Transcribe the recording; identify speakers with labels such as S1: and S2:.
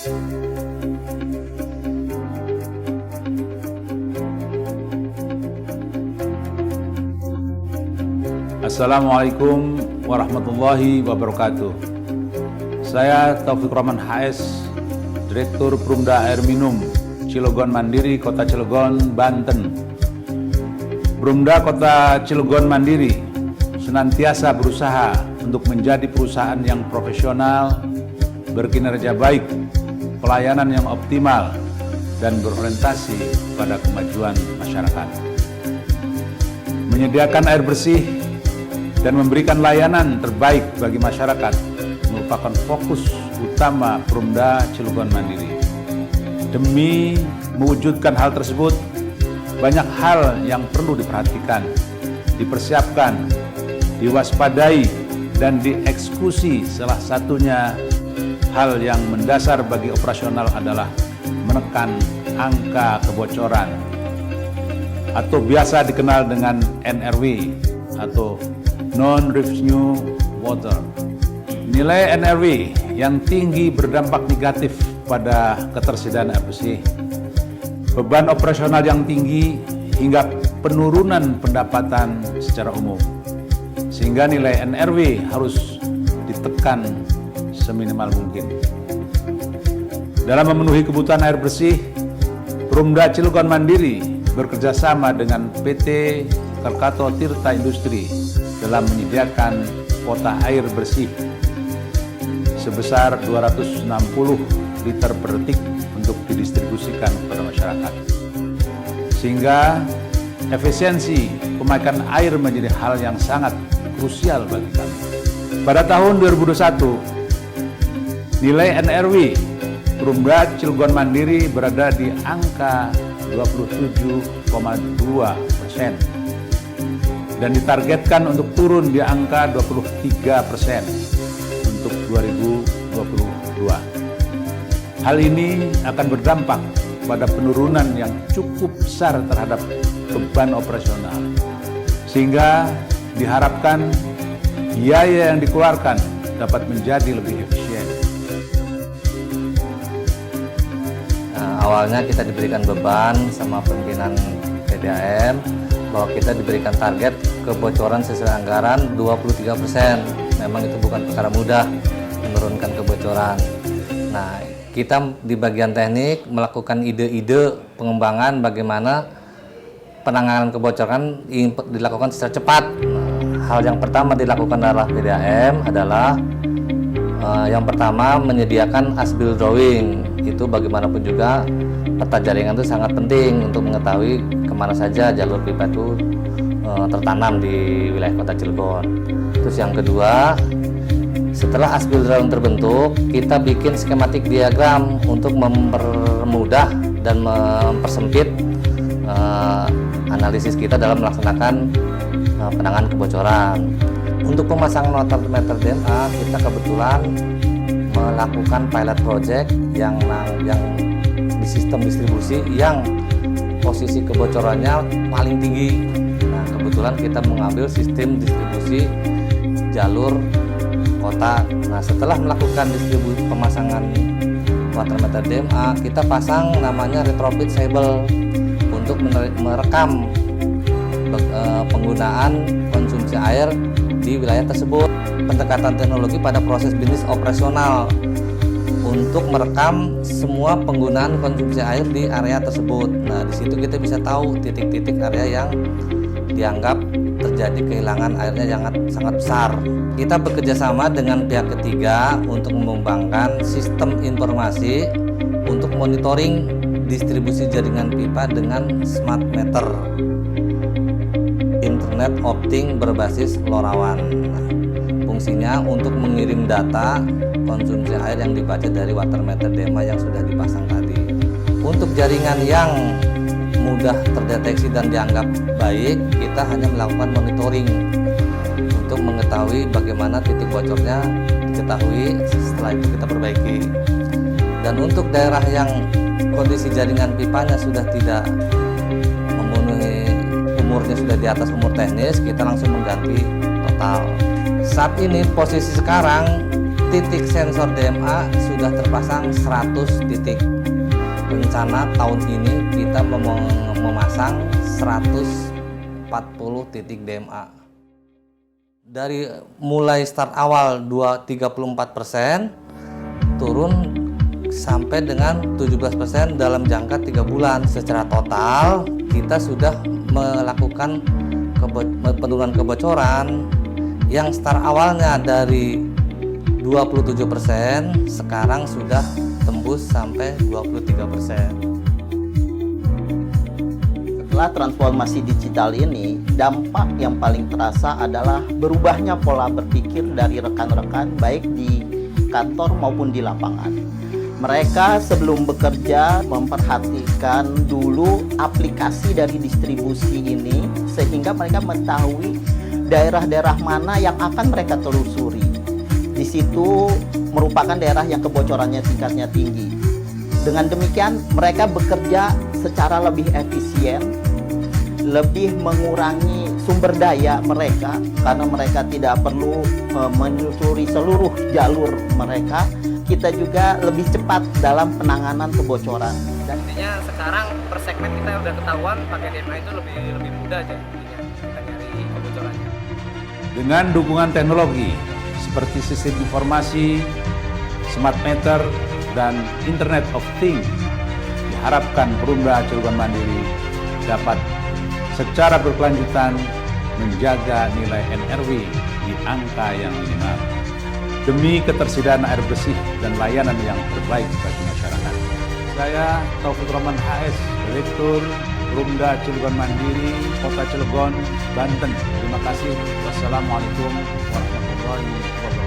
S1: Assalamualaikum warahmatullahi wabarakatuh. Saya Taufik Rahman HS, Direktur Perumda Air Minum Cilegon Mandiri, Kota Cilegon, Banten. Perumda Kota Cilegon Mandiri senantiasa berusaha untuk menjadi perusahaan yang profesional, berkinerja baik, pelayanan yang optimal, dan berorientasi pada kemajuan masyarakat. Menyediakan air bersih dan memberikan layanan terbaik bagi masyarakat merupakan fokus utama Perumda Cilegon Mandiri. Demi mewujudkan hal tersebut, banyak hal yang perlu diperhatikan, dipersiapkan, diwaspadai, dan dieksekusi. Salah satunya hal yang mendasar bagi operasional adalah menekan angka kebocoran atau biasa dikenal dengan NRW atau Non-Revenue Water. Nilai NRW yang tinggi berdampak negatif pada ketersediaan air bersih, beban operasional yang tinggi, hingga penurunan pendapatan secara umum. Sehingga nilai NRW harus ditekan seminimal mungkin. Dalam memenuhi kebutuhan air bersih, Perumda Cilegon Mandiri bekerjasama dengan PT Kalkato Tirta Industri dalam menyediakan kuota air bersih sebesar 260 liter per detik untuk didistribusikan kepada masyarakat. Sehingga efisiensi pemakaian air menjadi hal yang sangat krusial bagi kami. Pada tahun 2021, nilai NRW Perumda Cilegon Mandiri berada di angka 27,2% dan ditargetkan untuk turun di angka 23% untuk 2022. Hal ini akan berdampak pada penurunan yang cukup besar terhadap beban operasional, sehingga diharapkan biaya yang dikeluarkan dapat menjadi lebih efisien.
S2: Awalnya kita diberikan beban sama pimpinan PDAM bahwa kita diberikan target kebocoran sesuai anggaran 23%. Memang itu bukan perkara mudah menurunkan kebocoran. Nah, kita di bagian teknik melakukan ide-ide pengembangan bagaimana penanganan kebocoran dilakukan secara cepat. Hal yang pertama dilakukan adalah PDAM adalah yang pertama menyediakan as-built drawing. Itu bagaimanapun juga peta jaringan itu sangat penting untuk mengetahui kemana saja jalur pipa itu tertanam di wilayah Kota Cilegon. Terus yang kedua, setelah as-built drawing terbentuk, kita bikin skematik diagram untuk mempermudah dan mempersempit analisis kita dalam melaksanakan penanganan kebocoran. Untuk pemasangan water meter DMA, kita kebetulan melakukan pilot project yang di sistem distribusi yang posisi kebocorannya paling tinggi. Nah, kebetulan kita mengambil sistem distribusi jalur kota. Nah, setelah melakukan distribusi pemasangan water meter DMA, kita pasang namanya retrofit Sable untuk merekam penggunaan konsumsi air di wilayah tersebut. Pendekatan teknologi pada proses bisnis operasional untuk merekam semua penggunaan konsumsi air di area tersebut. Nah, di situ kita bisa tahu titik-titik area yang dianggap terjadi kehilangan airnya yang sangat besar. Kita bekerjasama dengan pihak ketiga untuk mengembangkan sistem informasi untuk monitoring distribusi jaringan pipa dengan smart meter Internet Opting berbasis LoRaWAN. Nah, fungsinya untuk mengirim data konsumsi air yang dibaca dari water meter DMA yang sudah dipasang tadi. Untuk jaringan yang mudah terdeteksi dan dianggap baik, kita hanya melakukan monitoring untuk mengetahui bagaimana titik bocornya diketahui, setelah itu kita perbaiki. Dan untuk daerah yang kondisi jaringan pipanya sudah tidak memenuhi umurnya, sudah di atas umur teknis, kita langsung mengganti total. Saat ini posisi sekarang titik sensor DMA sudah terpasang 100 titik. Rencana tahun ini kita memasang 140 titik DMA. Dari mulai start awal 34%, turun sampai dengan 17% dalam jangka 3 bulan. Secara total kita sudah melakukan penurunan kebocoran yang start awalnya dari 27%, sekarang sudah tembus sampai 23%.
S3: Setelah transformasi digital ini, dampak yang paling terasa adalah berubahnya pola berpikir dari rekan-rekan baik di kantor maupun di lapangan. Mereka sebelum bekerja memperhatikan dulu aplikasi dari distribusi ini sehingga mereka mengetahui daerah-daerah mana yang akan mereka telusuri. Di situ merupakan daerah yang kebocorannya tingkatnya tinggi. Dengan demikian mereka bekerja secara lebih efisien, lebih mengurangi sumber daya mereka karena mereka tidak perlu menyusuri seluruh jalur mereka. Kita juga lebih cepat dalam penanganan kebocoran.
S4: Dan intinya sekarang per segmen kita udah ketahuan pakai DMA itu lebih mudah aja intinya kita nyari kebocorannya.
S1: Dengan dukungan teknologi seperti sistem informasi, smart meter, dan Internet of Things, diharapkan Perumda Cilegon Mandiri dapat secara berkelanjutan menjaga nilai NRW di angka yang minimal demi ketersediaan air bersih dan layanan yang terbaik bagi masyarakat. Saya Taufik Rahman HS, Direktur Perumda Cilegon Mandiri, Kota Cilegon, Banten. Terima kasih. Wassalamualaikum warahmatullahi wabarakatuh.